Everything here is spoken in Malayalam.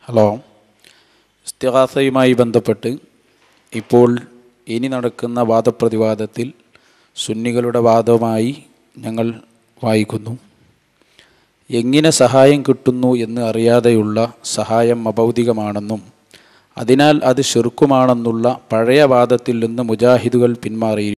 ഹലോ, ഇസ്തിഗാസയുമായി ബന്ധപ്പെട്ട് ഇപ്പോൾ ഇനി നടക്കുന്ന വാദപ്രതിവാദത്തിൽ സുന്നികളുടെ വാദമായി ഞങ്ങൾ വായിക്കുന്നു. എങ്ങനെ സഹായം കിട്ടുന്നു എന്ന് അറിയാതെയുള്ള സഹായം അഭൗതികമാണെന്നും അതിനാൽ അത് ശിർക്കുമാണെന്നുള്ള പഴയ വാദത്തിൽ നിന്ന് മുജാഹിദുകൾ പിന്മാറി.